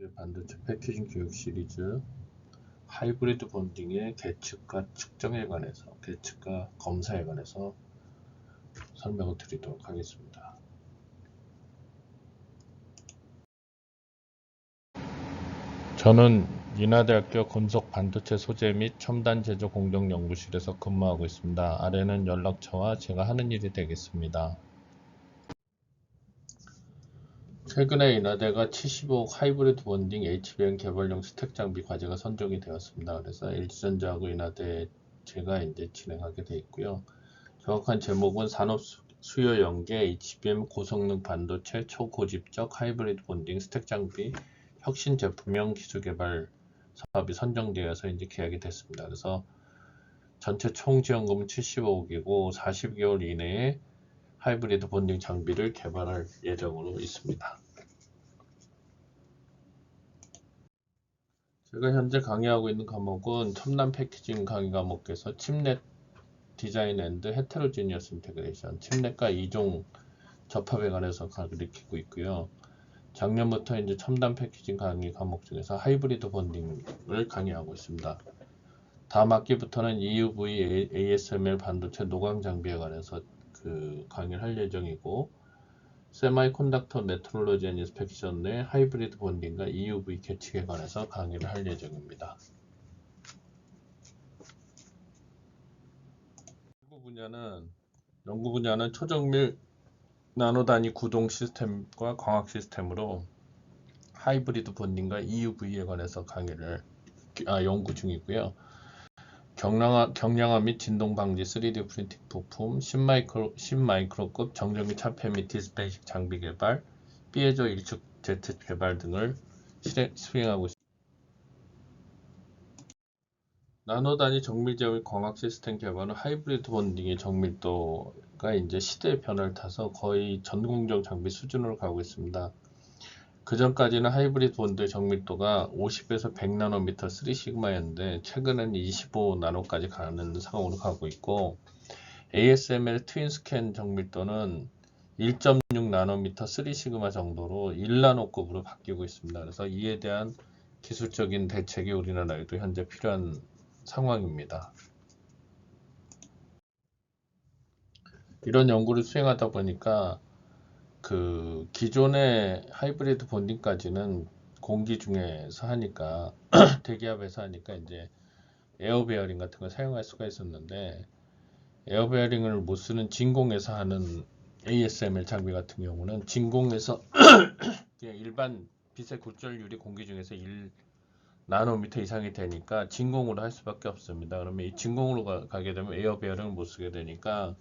반도체 패키징 교육 시리즈 하이브리드 본딩의 계측과 측정에 관해서, 계측과 검사에 관해서 설명을 드리도록 하겠습니다. 저는 인하대학교 금속 반도체 소재 및 첨단 제조 공정 연구실에서 근무하고 있습니다. 아래는 연락처와 제가 하는 일이 되겠습니다. 최근에 인하대가 75억 하이브리드 본딩 HBM 개발용 스택 장비 과제가 선정이 되었습니다. 그래서 LG전자하고 인하대 제가 이제 진행하게 되어 있고요. 정확한 제목은 산업 수요 연계 HBM 고성능 반도체 초고집적 하이브리드 본딩 스택 장비 혁신 제품형 기술 개발 사업이 선정되어서 이제 계약이 됐습니다. 그래서 전체 총 지원금은 75억이고 40개월 이내에 하이브리드 본딩 장비를 개발할 예정으로 있습니다. 제가 현재 강의하고 있는 과목은 첨단 패키징 강의 과목에서 칩넷 디자인 앤드 헤테로지니어스 인테그레이션, 칩넷과 이종 접합에 관해서 가르치고 있고요. 작년부터 이제 첨단 패키징 강의 과목 중에서 하이브리드 본딩을 강의하고 있습니다. 다음 학기부터는 EUV ASML 반도체 노광 장비에 관해서 강의를 할 예정이고, 세마이컨덕터 메트롤로지 앤 인스펙션 내 하이브리드 본딩과 EUV 계측에 관해서 강의를 할 예정입니다. 연구 분야는 초정밀 나노 단위 구동 시스템과 광학 시스템으로 하이브리드 본딩과 EUV에 관해서 연구 중이고요. 경량화 및 진동 방지 3D 프린팅 부품, 10마이크로급 정전 및 차폐 및 디스플레이식 장비 개발, 피에조 일축 제트 개발 등을 수행하고 있습니다. 나노 단위 정밀제 및 광학 시스템 개발은 하이브리드 본딩의 정밀도가 이제 시대의 변화를 타서 거의 전공정 장비 수준으로 가고 있습니다. 그 전까지는 하이브리드 본드의 정밀도가 50에서 100나노미터 3시그마였는데 최근에는 25나노까지 가는 상황으로 가고 있고, ASML 트윈 스캔 정밀도는 1.6나노미터 3시그마 정도로 1나노급으로 바뀌고 있습니다. 그래서 이에 대한 기술적인 대책이 우리나라에도 현재 필요한 상황입니다. 이런 연구를 수행하다 보니까 기존의 하이브리드 본딩까지는 공기 중에서 하니까 대기압에서 하니까 이제 에어 베어링 같은 걸 사용할 수가 있었는데, 에어 베어링을 못 쓰는 진공에서 하는 ASML 장비 같은 경우는 진공에서 그냥 일반 빛의 굴절율이 공기 중에서 1나노미터 이상이 되니까 진공으로 할 수밖에 없습니다. 그러면 이 진공으로 가게 되면 에어 베어링을 못 쓰게 되니까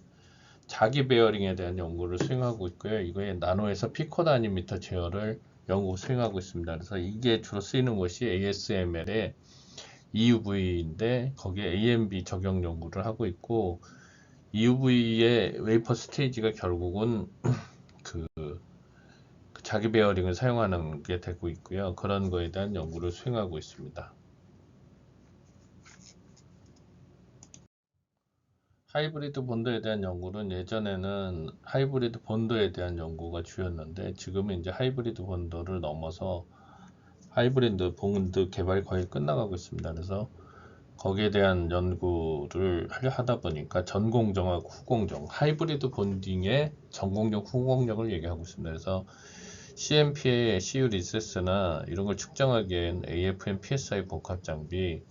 자기 베어링에 대한 연구를 수행하고 있고요. 이거에 나노에서 피코나노미터 제어를 연구 수행하고 있습니다. 그래서 이게 주로 쓰이는 것이 ASML의 EUV인데 거기에 AMB 적용 연구를 하고 있고, EUV의 웨이퍼 스테이지가 결국은 자기 베어링을 사용하는 게 되고 있고요. 그런 거에 대한 연구를 수행하고 있습니다. 하이브리드 본드에 대한 연구는 예전에는 하이브리드 본드에 대한 연구가 주였는데, 지금은 이제 하이브리드 본드를 넘어서 하이브리드 본드 개발이 거의 끝나가고 있습니다. 그래서 거기에 대한 연구를 하다 보니까 전공정하고 후공정, 하이브리드 본딩의 전공정, 후공정을 얘기하고 있습니다. 그래서 CMP의 CU 리세스나 이런 걸 측정하기엔 AFM PSI 복합 장비,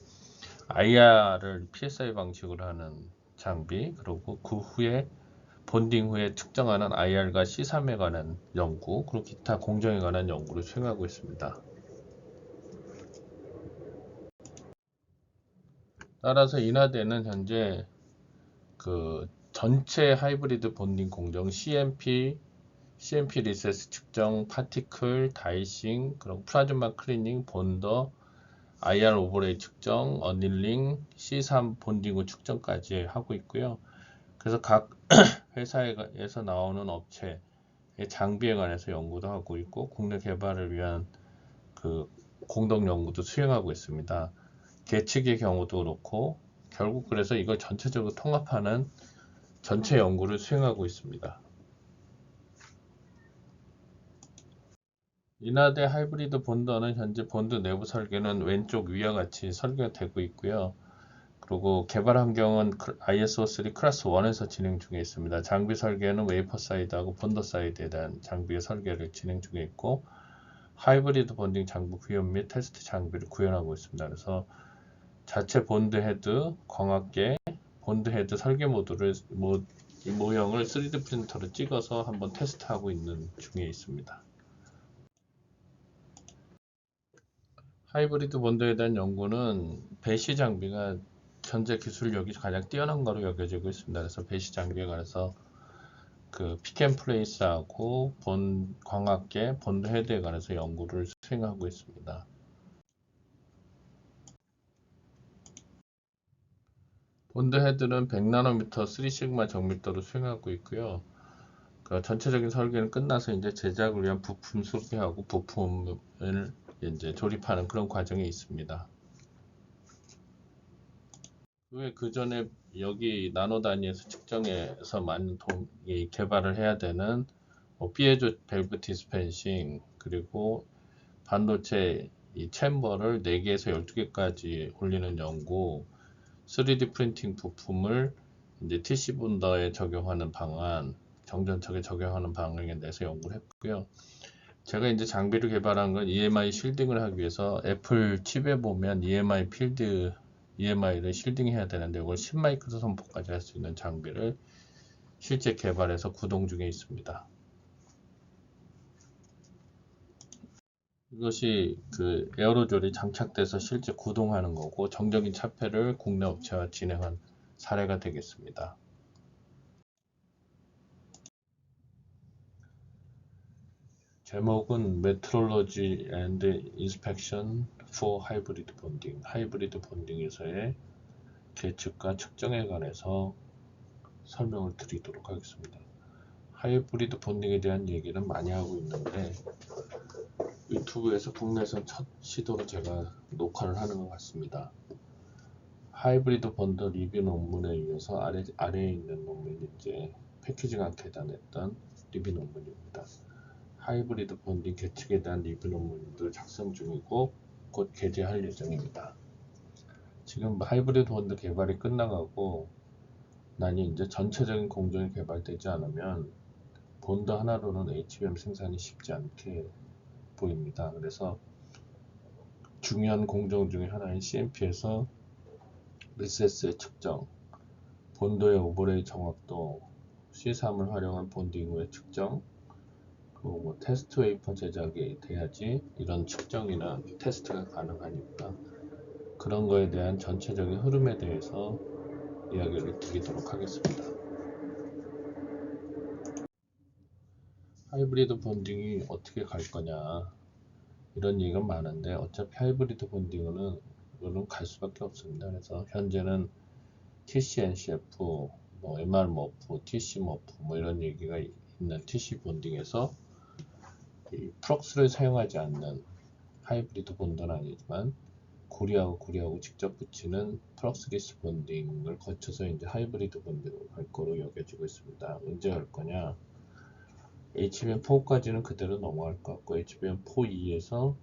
IR을 PSI 방식으로 하는 장비, 그리고 그 후에 본딩 후에 측정하는 IR과 C3에 관한 연구, 그리고 기타 공정에 관한 연구를 수행하고 있습니다. 따라서 인하대는 현재 전체 하이브리드 본딩 공정 CMP 리세스 측정, 파티클, 다이싱, 그리고 플라즈마 클리닝, 본더, IR 오버레이 측정, 어닐링, C3 본딩 후 측정까지 하고 있고요. 그래서 각 회사에서 나오는 업체의 장비에 관해서 연구도 하고 있고, 국내 개발을 위한 공동 연구도 수행하고 있습니다. 계측의 경우도 그렇고, 결국 그래서 이걸 전체적으로 통합하는 전체 연구를 수행하고 있습니다. 인하대 하이브리드 본더는 현재 본드 내부 설계는 왼쪽 위와 같이 설계가 되고 있고요. 그리고 개발 환경은 ISO3 클래스 1에서 진행 중에 있습니다. 장비 설계는 웨이퍼 사이드하고 본더 사이드에 대한 장비의 설계를 진행 중에 있고, 하이브리드 본딩 장비 구현 및 테스트 장비를 구현하고 있습니다. 그래서 자체 본드 헤드, 광학계, 본드 헤드 설계 모듈을 모형을 3D 프린터로 찍어서 한번 테스트하고 있는 중에 있습니다. 하이브리드 본드에 대한 연구는 배시 장비가 현재 기술력이 가장 뛰어난 거로 여겨지고 있습니다. 그래서 배시 장비에 관해서 그 픽앤플레이스하고 광학계 본드 헤드에 관해서 연구를 수행하고 있습니다. 본드 헤드는 100나노미터 3시그마 정밀도로 수행하고 있고요. 그 전체적인 설계는 끝나서 이제 제작을 위한 부품 소개하고 부품을 이제 조립하는 그런 과정이 있습니다. 그 전에 여기 나노 단위에서 측정해서 많은 개발을 해야 되는 피에조 밸브 디스펜싱, 그리고 반도체 이 챔버를 4개에서 12개까지 올리는 연구, 3D 프린팅 부품을 이제 TC 본더에 적용하는 방안, 정전척에 적용하는 방향에 대해서 연구를 했고요. 제가 이제 장비를 개발한 건 EMI 실딩을 하기 위해서 애플 칩에 보면 EMI를 실딩해야 되는데 이걸 10마이크로 선포까지 할 수 있는 장비를 실제 개발해서 구동 중에 있습니다. 이것이 그 에어로졸이 장착돼서 실제 구동하는 거고, 정적인 차폐를 국내 업체와 진행한 사례가 되겠습니다. 제목은 Metrology and Inspection for Hybrid Bonding, 하이브리드 본딩에서의 계측과 측정에 관해서 설명을 드리도록 하겠습니다. 하이브리드 본딩에 대한 얘기는 많이 하고 있는데 유튜브에서 국내에서 첫 시도로 제가 녹화를 하는 것 같습니다. 하이브리드 본더 리뷰 논문에 의해서 아래에 있는 논문이 이제 패키징학 계단했던 리뷰 논문입니다. 하이브리드 본딩 계측에 대한 리뷰 논문도 작성 중이고 곧 게재할 예정입니다. 지금 하이브리드 본드 개발이 끝나가고 나니 이제 전체적인 공정이 개발되지 않으면 본드 하나로는 HBM 생산이 쉽지 않게 보입니다. 그래서 중요한 공정 중에 하나인 CMP에서 리세스의 측정, 본도의 오버레이 정확도, C3을 활용한 본딩 후의 측정, 그리고 뭐 테스트 웨이퍼 제작이 돼야지 이런 측정이나 테스트가 가능하니까 그런 거에 대한 전체적인 흐름에 대해서 이야기를 드리도록 하겠습니다. 하이브리드 본딩이 어떻게 갈 거냐 이런 얘기가 많은데 어차피 하이브리드 본딩은 갈 수밖에 없습니다. 그래서 현재는 TCNCF, 뭐 MR머프, TC머프 뭐 이런 얘기가 있는 TC 본딩에서 프럭스를 사용하지 않는 하이브리드 본드는 아니지만 구리하고 직접 붙이는 프럭스리스 본딩을 거쳐서 이제 하이브리드 본딩을 갈 거로 여겨지고 있습니다. 언제 갈 거냐? HBM4까지는 그대로 넘어갈 것 같고 HBM4E에서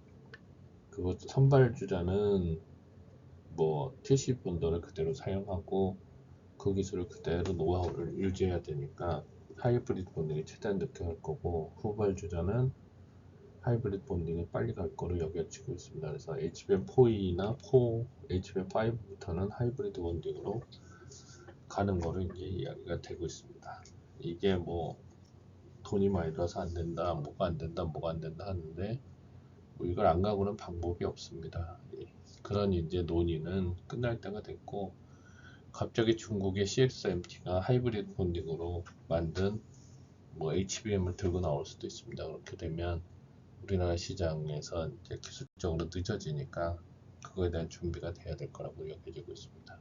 그것 선발 주자는 뭐 TC 본더를 그대로 사용하고 그 기술을 그대로 노하우를 유지해야 되니까 하이브리드 본딩이 최대한 늦게 갈 거고, 후발 주자는 하이브리드 본딩이 빨리 갈 거로 여겨지고 있습니다. 그래서 HBM4E나 HBM5부터는 하이브리드 본딩으로 가는 거로 이제 이야기가 되고 있습니다. 이게 뭐 돈이 많이 들어서 안 된다, 뭐가 안 된다 하는데 뭐 이걸 안 가고는 방법이 없습니다. 그런 이제 논의는 끝날 때가 됐고, 갑자기 중국의 CXMT가 하이브리드 본딩으로 만든 뭐 HBM을 들고 나올 수도 있습니다. 그렇게 되면 우리나라 시장에서 이제 기술적으로 늦어지니까 그거에 대한 준비가 돼야 될 거라고 여겨지고 있습니다.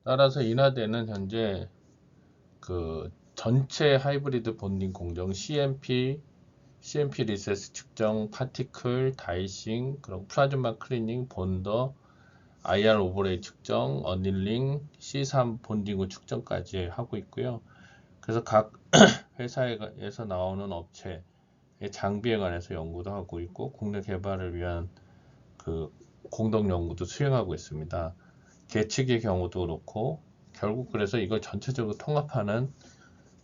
따라서 인하대는 현재 그 전체 하이브리드 본딩 공정 CMP 리세스 측정, 파티클, 다이싱, 그리고 플라즈마 클리닝, 본더, IR 오버레이 측정, 어닐링, C3 본딩 후 측정까지 하고 있고요. 그래서 각 회사에서 나오는 업체의 장비에 관해서 연구도 하고 있고 국내 개발을 위한 그 공동 연구도 수행하고 있습니다. 계측의 경우도 그렇고 결국 그래서 이걸 전체적으로 통합하는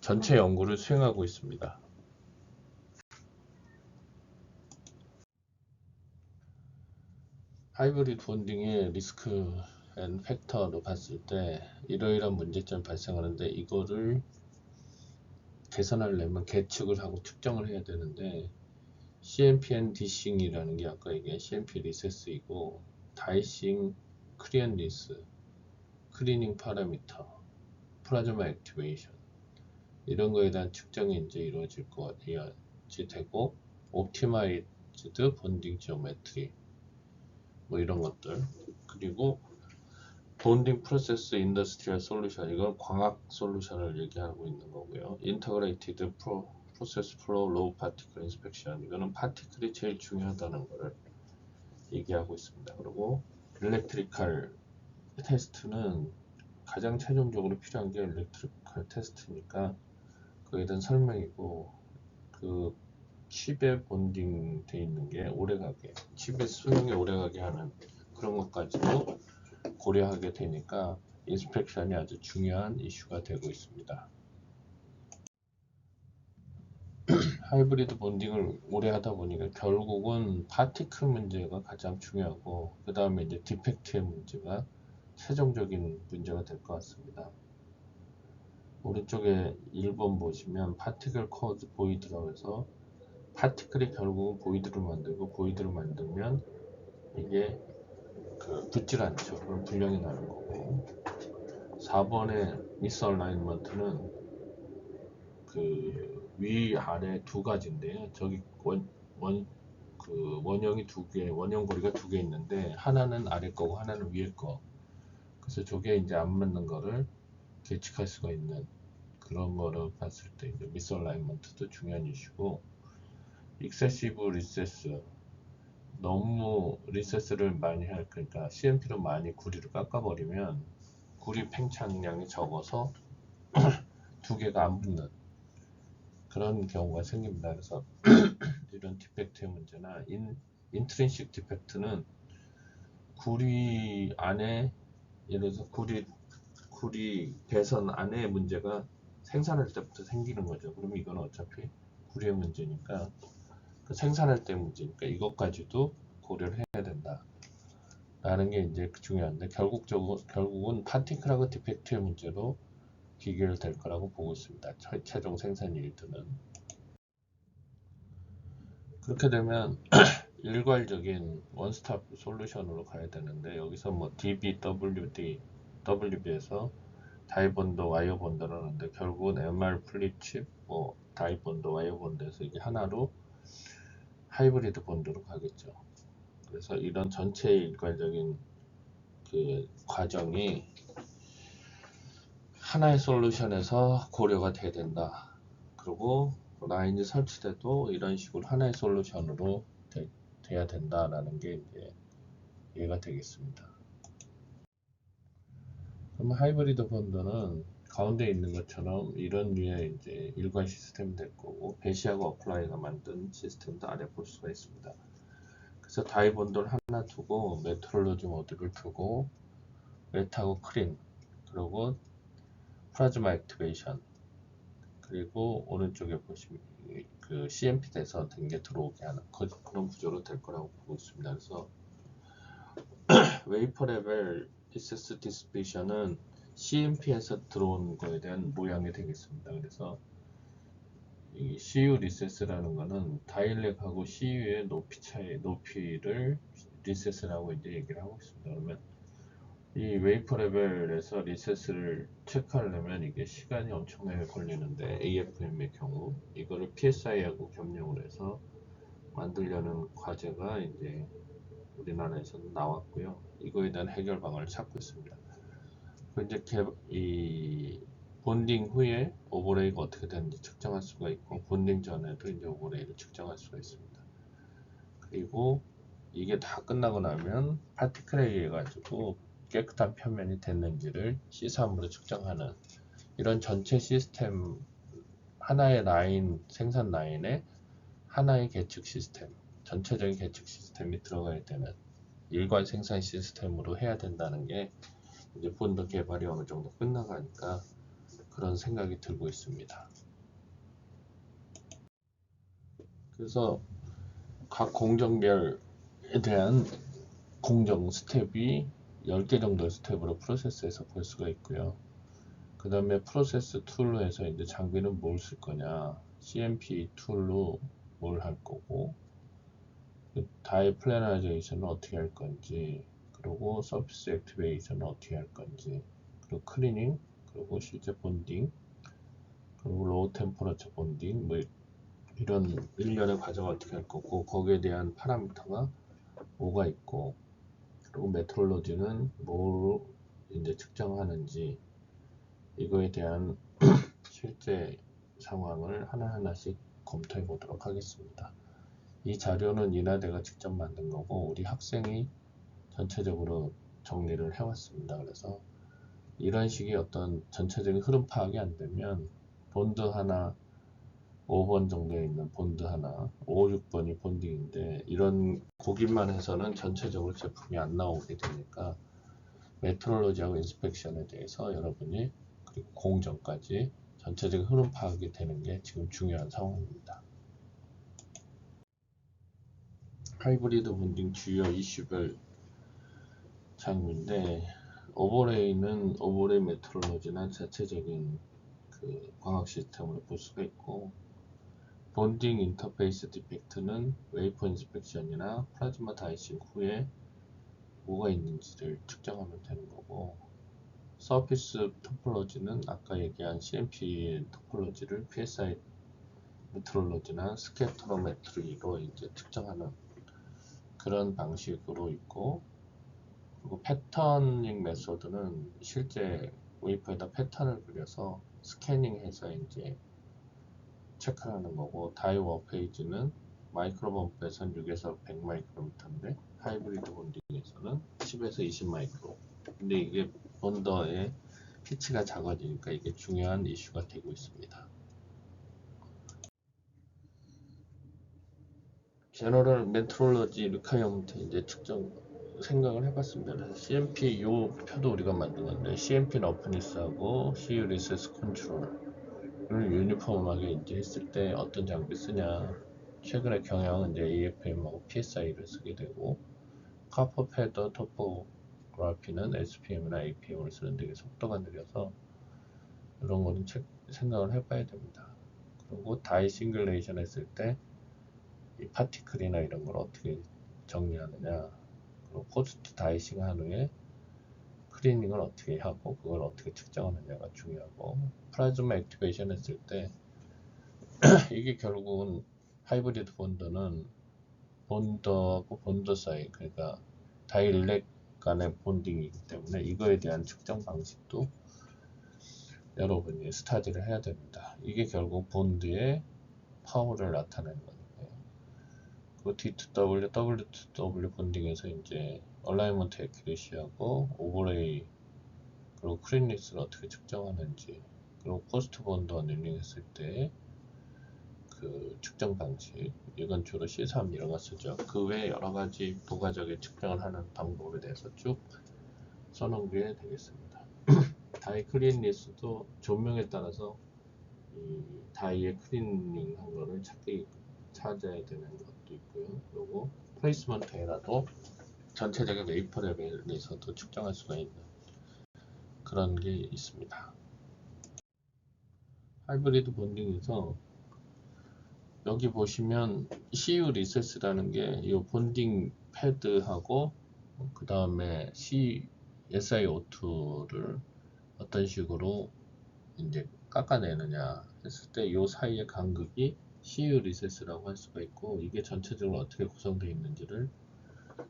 전체 연구를 수행하고 있습니다. 하이브리드 펀딩의 리스크 앤 팩터로 봤을 때 이러이러한 문제점이 발생하는데 이거를 개선하려면 계측을 하고 측정을 해야 되는데 CMP 앤 디싱이라는 게 아까 이게 CMP 리세스이고 다이싱 크리언 리스 클리닝 파라미터 플라즈마 액티베이션 이런 거에 대한 측정이 이제 이루어질 되고 옵티마이즈드 본딩 지오메트리 뭐 이런 것들 그리고 본딩 프로세스 인더스트리얼 솔루션 이건 광학 솔루션을 얘기하고 있는 거고요. 인터그레이티드 프로세스 플로우 로우 파티클 인스펙션 이거는 파티클이 제일 중요하다는 거를 얘기하고 있습니다. 그리고 일렉트리컬 테스트는 가장 최종적으로 필요한 게 일렉트리컬 테스트니까 그에 대한 설명이고 그 칩에 본딩 돼 있는 게 오래가게 칩의 수명이 오래가게 하는 그런 것까지도 고려하게 되니까 인스펙션이 아주 중요한 이슈가 되고 있습니다. 하이브리드 본딩을 오래 하다 보니까 결국은 파티클 문제가 가장 중요하고 그 다음에 이제 디펙트의 문제가 최종적인 문제가 될 것 같습니다. 오른쪽에 1번 보시면 파티클 코드 보이드라고 해서 파티클이 결국은 보이드를 만들고 보이드를 만들면 이게 붙질 않죠. 그럼 불량이 나는 거고 4번의 미스얼라이먼트는 그 위아래 두 가지인데요. 저기 원형이 두 개, 원형 고리가 두 개 있는데 하나는 아래 거고 하나는 위에 거. 그래서 저게 이제 안 맞는 거를 계측할 수가 있는 그런 거를 봤을 때 이제 미스얼라이먼트도 중요한 이슈고 익세시브 리세스 너무 리세스를 많이 할 그러니까 CMP로 많이 구리를 깎아버리면 구리 팽창량이 적어서 두 개가 안 붙는 그런 경우가 생깁니다. 그래서 이런 디펙트의 문제나 인트린식 디펙트는 구리 안에 예를 들어서 구리 배선 안에 문제가 생산할 때부터 생기는 거죠. 그러면 이건 어차피 구리의 문제니까 생산할 때 문제니까 이것까지도 고려를 해야 된다. 라는 게 이제 중요한데 결국은 파티클하고 디펙트의 문제로 비교될 거라고 보고 있습니다. 최종 생산 일들은 그렇게 되면 일괄적인 원스톱 솔루션으로 가야 되는데 여기서 뭐 DBWD, WB에서 다이본더, 와이어 본더를 하는데 결국은 MR 플립칩, 뭐 다이본더, 와이어 본더에서 이게 하나로 하이브리드 본더로 가겠죠. 그래서 이런 전체 일괄적인 그 과정이 하나의 솔루션에서 고려가 돼야 된다. 그리고 라인이 설치돼도 이런 식으로 하나의 솔루션으로 돼야 된다라는 게 이제 이해가 되겠습니다. 그럼 하이브리드 본더는 가운데 있는 것처럼 이런 류의 이제 일괄 시스템이 될 거고 배시하고 어플라이가 만든 시스템도 아래 볼 수가 있습니다. 그래서 다이본더를 하나 두고 메트롤로지 모듈을 두고 웨트하고 크린 그리고 플라즈마 액티베이션 그리고 오른쪽에 보시면 그 CMP 돼서 된 게 들어오게 하는 그런 구조로 될 거라고 보고 있습니다. 그래서 웨이퍼 레벨 리세스 디스피션은 CMP에서 들어온 거에 대한 모양이 되겠습니다. 그래서 이 CU 리세스라는 거는 다일렉하고 CU의 높이를 리세스라고 이제 얘기를 하고 있습니다. 그러면 이 웨이퍼 레벨에서 리세스를 체크하려면 이게 시간이 엄청나게 걸리는데 AFM의 경우 이거를 PSI하고 겸용을 해서 만들려는 과제가 이제 우리나라에서는 나왔고요. 이거에 대한 해결 방안을 찾고 있습니다. 이제 이 본딩 후에 오버레이가 어떻게 되는지 측정할 수가 있고 본딩 전에도 이제 오버레이를 측정할 수가 있습니다. 그리고 이게 다 끝나고 나면 파티클에 의해 가지고 깨끗한 표면이 됐는지를 C3으로 측정하는 이런 전체 시스템 하나의 라인, 생산 라인에 하나의 계측 시스템, 전체적인 계측 시스템이 들어가야 되는 일괄 생산 시스템으로 해야 된다는 게 이제 본드 개발이 어느 정도 끝나가니까 그런 생각이 들고 있습니다. 그래서 각 공정별에 대한 공정 스텝이 10개 정도의 스텝으로 프로세스에서 볼 수가 있고요. 그 다음에 프로세스 툴로 해서 이제 장비는 뭘 쓸 거냐, CMP 툴로 뭘 할 거고, 다이 플래너이제이션은 어떻게 할 건지, 그리고 서피스 액티베이션은 어떻게 할 건지, 그리고 클리닝, 그리고 실제 본딩, 그리고 로우 템퍼러처 본딩, 뭐 이런 일련의 과정을 어떻게 할 거고, 거기에 대한 파라미터가 뭐가 있고, 그리고 메트롤로지는 뭘 이제 측정하는지, 이거에 대한 실제 상황을 하나하나씩 검토해 보도록 하겠습니다. 이 자료는 인하대가 직접 만든 거고 우리 학생이 전체적으로 정리를 해왔습니다. 그래서 이런 식의 어떤 전체적인 흐름 파악이 안 되면 본드 하나 5번 정도에 있는 본드 하나 5, 6번이 본딩인데 이런 고기만 해서는 전체적으로 제품이 안 나오게 되니까 메트롤로지하고 인스펙션에 대해서 여러분이 그리고 공정까지 전체적인 흐름 파악이 되는 게 지금 중요한 상황입니다. 하이브리드 본딩 주요 이슈별 장면인데 오버레이는 오버레이 메트롤로지나 자체적인 그 광학 시스템으로 볼 수가 있고 본딩 인터페이스 디펙트는 웨이퍼 인스펙션이나 플라즈마 다이싱 후에 뭐가 있는지를 측정하면 되는 거고 서피스 토폴로지는 아까 얘기한 CMP 토폴로지를 PSI 메트롤로지나 스캐터로메트리로 이제 측정하는 그런 방식으로 있고 그리고 패터닝 메소드는 실제 웨이퍼에다 패턴을 그려서 스캐닝해서 이제 체크하는 거고 다이 워페이지는 마이크로 범프에서는 6에서 100 마이크로미터인데 하이브리드 본딩에서는 10에서 20 마이크로 근데 이게 본더의 피치가 작아지니까 이게 중요한 이슈가 되고 있습니다. 제너럴 메트롤로지 리콰이어먼트 이제 측정 생각을 해봤습니다. 그래서 CMP 요 표도 우리가 만든 건데 CMP 러프니스하고 CU 리세스 컨트롤을 유니폼하게 이제 했을 때 어떤 장비 쓰냐 최근의 경향은 이제 AFM하고 PSI를 쓰게 되고 카퍼 패더 토포그래피는 SPM이나 APM을 쓰는데 이게 속도가 느려서 이런 거는 생각을 해봐야 됩니다. 그리고 다이 싱글레이션 했을 때 이 파티클이나 이런 걸 어떻게 정리하느냐 그리고 포스트 다이싱 한 후에 클리닝을 어떻게 하고 그걸 어떻게 측정하느냐가 중요하고 플라즈마 액티베이션 했을 때 이게 결국은 하이브리드 본드는 본더하고 본더 사이 그러니까 다이렉 간의 본딩이기 때문에 이거에 대한 측정 방식도 여러분이 스타디를 해야 됩니다. 이게 결국 본드의 파워를 나타내는 거니까요. 그 D2W, W2W 본딩에서 이제 얼라이먼트 애큐레시하고 오버레이 그리고 클린리스를 어떻게 측정하는지 그리고 포스트 본드 어닐링 했을 때 그 측정 방식 이건 주로 C3 이런 거 쓰죠. 그 외에 여러 가지 부가적인 측정을 하는 방법에 대해서 쭉 써놓은 게 되겠습니다. 다이 클린리스도 조명에 따라서 이 다이의 클리닝 한 거를 찾아야 되는 것도 있고요. 그리고 플레이스먼트 에러도 전체적인 웨이퍼 레벨에서도 측정할 수가 있는 그런 게 있습니다. 하이브리드 본딩에서 여기 보시면 CU 리셋이라는 게 이 본딩 패드하고 그 다음에 SiO2를 어떤 식으로 이제 깎아내느냐 했을 때 이 사이의 간극이 CU 리셋이라고 할 수가 있고 이게 전체적으로 어떻게 구성되어 있는지를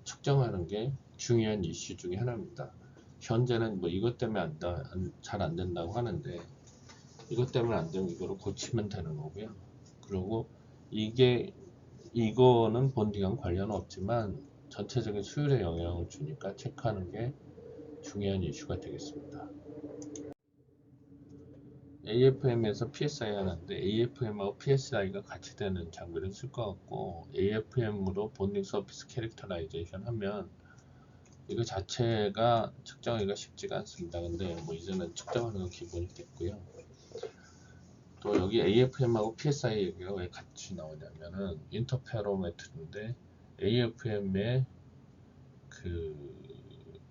측정하는 게 중요한 이슈 중에 하나입니다. 현재는 뭐 이것 때문에 잘 안 된다고 하는데 이것 때문에 안 되면 이거를 고치면 되는 거고요. 그리고 이거는 본딩하고 관련은 없지만 전체적인 수율에 영향을 주니까 체크하는 게 중요한 이슈가 되겠습니다. AFM에서 PSI 하는데 AFM하고 PSI가 같이 되는 장비를 쓸 것 같고, AFM으로 본딩 서피스 캐릭터라이제이션 하면 이거 자체가 측정하기가 쉽지가 않습니다. 근데 뭐 이제는 측정하는 건 기본이 됐고요. 또 여기 AFM하고 PSI 얘기가 왜 같이 나오냐면은 인터페로메트인데, AFM의 그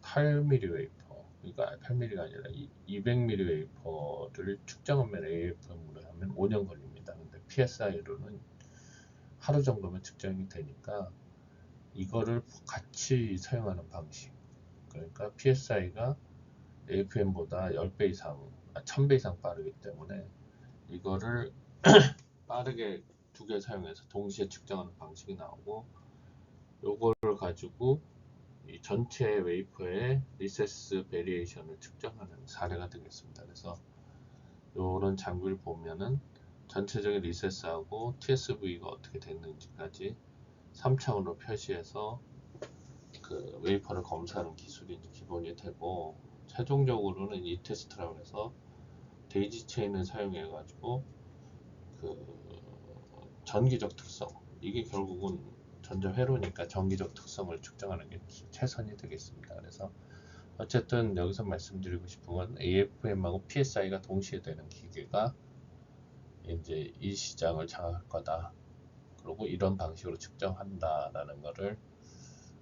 8mm 웨이퍼, 그러니까 8mm가 아니라 200mm 웨이퍼를 측정하면 AFM으로 하면 5년 걸립니다. 근데 PSI로는 하루 정도면 측정이 되니까 이거를 같이 사용하는 방식. 그러니까 PSI가 AFM보다 10배 이상, 1000배 이상 빠르기 때문에 이거를 빠르게 두 개 사용해서 동시에 측정하는 방식이 나오고, 요거를 가지고 이 전체 웨이퍼의 리세스 베리에이션을 측정하는 사례가 되겠습니다. 그래서 이런 장비를 보면은 전체적인 리세스하고 TSV가 어떻게 됐는지까지 3차원으로 표시해서 그 웨이퍼를 검사하는 기술이 기본이 되고, 최종적으로는 이 테스트라고 해서 데이지 체인을 사용해 가지고 그 전기적 특성, 이게 결국은 전자회로니까 전기적 특성을 측정하는 게 최선이 되겠습니다. 그래서 어쨌든 여기서 말씀드리고 싶은 건 AFM하고 PSI가 동시에 되는 기계가 이제 이 시장을 장악할 거다. 그리고 이런 방식으로 측정한다라는 거를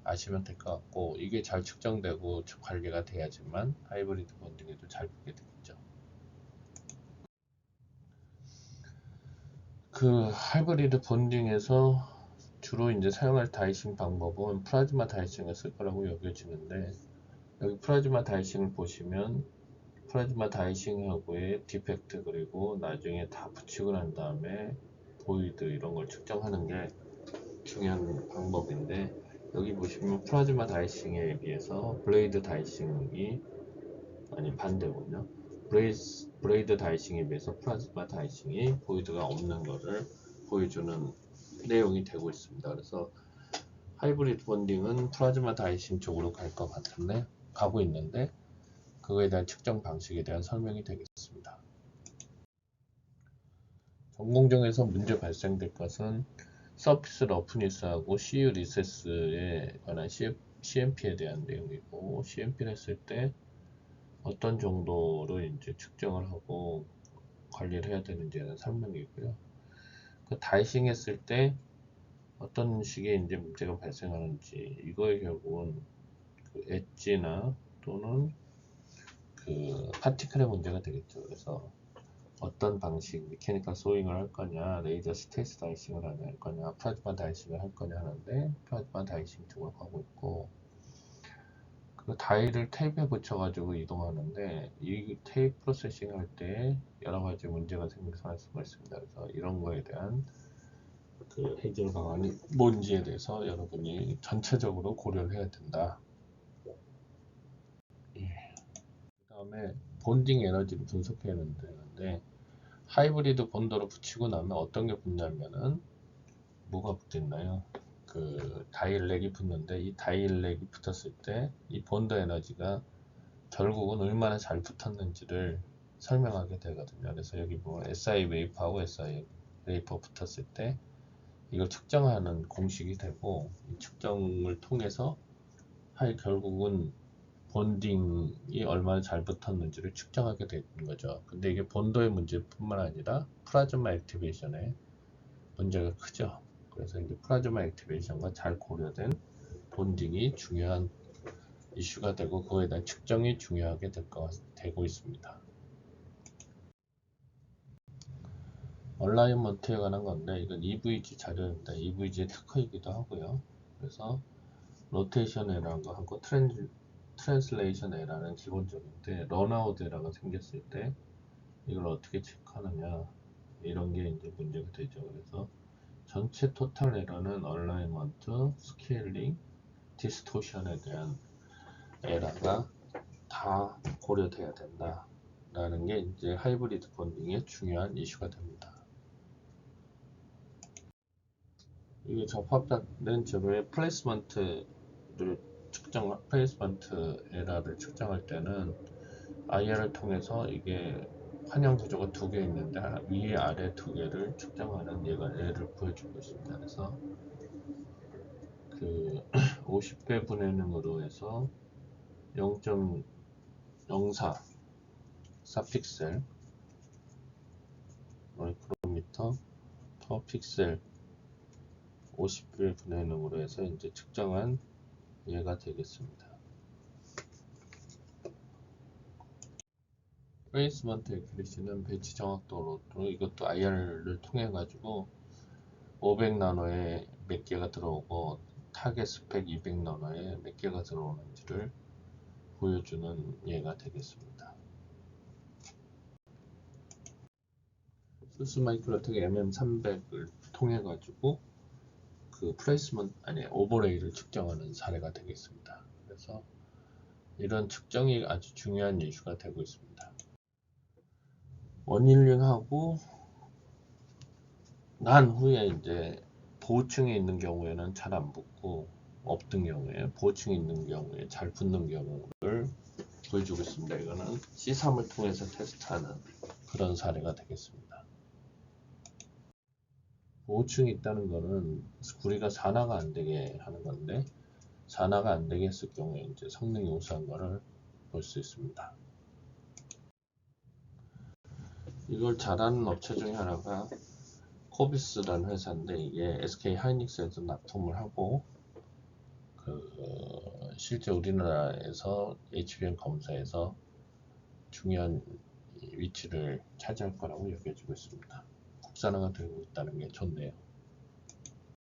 아시면 될 것 같고, 이게 잘 측정되고 관리가 돼야지만 하이브리드 본딩에도 잘 보게 되겠죠. 그 하이브리드 본딩에서 주로 이제 사용할 다이싱 방법은 플라즈마 다이싱을 쓸 거라고 여겨지는데, 여기 플라즈마 다이싱을 보시면 플라즈마 다이싱하고의 디펙트, 그리고 나중에 다 붙이고 난 다음에 보이드 이런 걸 측정하는 게 중요한 방법인데, 여기 보시면 플라즈마 다이싱에 비해서 블레이드 다이싱이, 아니 반대군요. 브레이드 다이싱에 비해서 플라즈마 다이싱이 보이드가 없는 것을 보여주는 내용이 되고 있습니다. 그래서 하이브리드 본딩은 플라즈마 다이싱 쪽으로 갈 것 같은데, 가고 있는데, 그거에 대한 측정 방식에 대한 설명이 되겠습니다. 전공정에서 문제 발생될 것은 서피스 러프니스하고 CU 리세스에 관한 CMP에 대한 내용이고, CMP를 했을 때 어떤 정도로 이제 측정을 하고 관리를 해야 되는지에 대한 설명이고요. 그 다이싱 했을 때 어떤 식의 이제 문제가 발생하는지, 이거에 결국은 그 엣지나 또는 그 파티클의 문제가 되겠죠. 그래서 어떤 방식, 메케니컬 소잉을 할 거냐, 레이저 스테이스 다이싱을 할 거냐, 플라즈마 다이싱을 할 거냐 하는데, 플라즈마 다이싱 쪽으로 가고 있고, 그 다이를 테이프에 붙여가지고 이동하는데, 이 테이프 프로세싱 할 때 여러 가지 문제가 생길 수가 있습니다. 그래서 이런 거에 대한 그 해결 방안이 뭔지에 대해서 여러분이 전체적으로 고려를 해야 된다. 그 다음에 본딩 에너지를 분석해야 되는데, 하이브리드 본더로 붙이고 나면 어떤 게 붙냐면은, 뭐가 붙겠나요? 그 다이렉이 붙는데, 이 다이렉이 붙었을 때 이 본더 에너지가 결국은 얼마나 잘 붙었는지를 설명하게 되거든요. 그래서 여기 보면 SI 웨이퍼하고 SI 웨이퍼 붙었을 때 이걸 측정하는 공식이 되고, 이 측정을 통해서 결국은 본딩이 얼마나 잘 붙었는지를 측정하게 되는 거죠. 근데 이게 본도의 문제뿐만 아니라 플라즈마 액티베이션의 문제가 크죠. 그래서 이제 플라즈마 액티베이션과 잘 고려된 본딩이 중요한 이슈가 되고, 그거에 대한 측정이 중요하게 되고 있습니다. 얼라이먼트에 관한 건데, 이건 EVG 자료입니다. EVG의 특허이기도 하고요. 그래서 로테이션 에러라는 거 하고 트랜슬레이션 에러는 기본적인데, 런아웃 에러가 생겼을 때 이걸 어떻게 체크하느냐, 이런 게 이제 문제가 되죠. 그래서 전체 토탈 에러는 얼라이먼트, 스케일링, 디스토션에 대한 에러가 다 고려돼야 된다 라는 게 이제 하이브리드 본딩의 중요한 이슈가 됩니다. 이게 접합된 재료의 플레이스먼트 에러를 측정할 때는 IR을 통해서 이게 환영 구조가 두 개 있는데 위에 아래 두 개를 측정하는 예를 보여주고 있습니다. 그래서 그 50배 분해능으로 해서 0.04 4픽셀 마이크로미터 퍼 픽셀 50배 분해능으로 해서 이제 측정한 예가 되겠습니다. 플레이스먼트 애큐리시는 배치 정확도로 이것도 IR을 통해 가지고 500나노에 몇 개가 들어오고 타겟 스펙 200나노에 몇 개가 들어오는지를 보여주는 예가 되겠습니다. 수스마이크로텍 MM300을 통해 가지고 그 플레이스먼트 아니 오버레이를 측정하는 사례가 되겠습니다. 그래서 이런 측정이 아주 중요한 이슈가 되고 있습니다. 원일링하고 난 후에 이제 보호층이 있는 경우에는 잘 안 붙고 없던 경우에 보호층이 있는 경우에 잘 붙는 경우를 보여주고 있습니다. 이거는 C3을 통해서 테스트하는 그런 사례가 되겠습니다. 보호층이 있다는 거는 구리가 산화가 안 되게 하는 건데 산화가 안 되게 했을 경우에 이제 성능이 우수한 거를 볼 수 있습니다. 이걸 잘하는 업체 중에 하나가 코비스라는 회사인데 이게 SK 하이닉스에서 납품을 하고 실제 우리나라에서 HBM 검사에서 중요한 위치를 차지할 거라고 여겨지고 있습니다. 국산화가 되고 있다는 게 좋네요.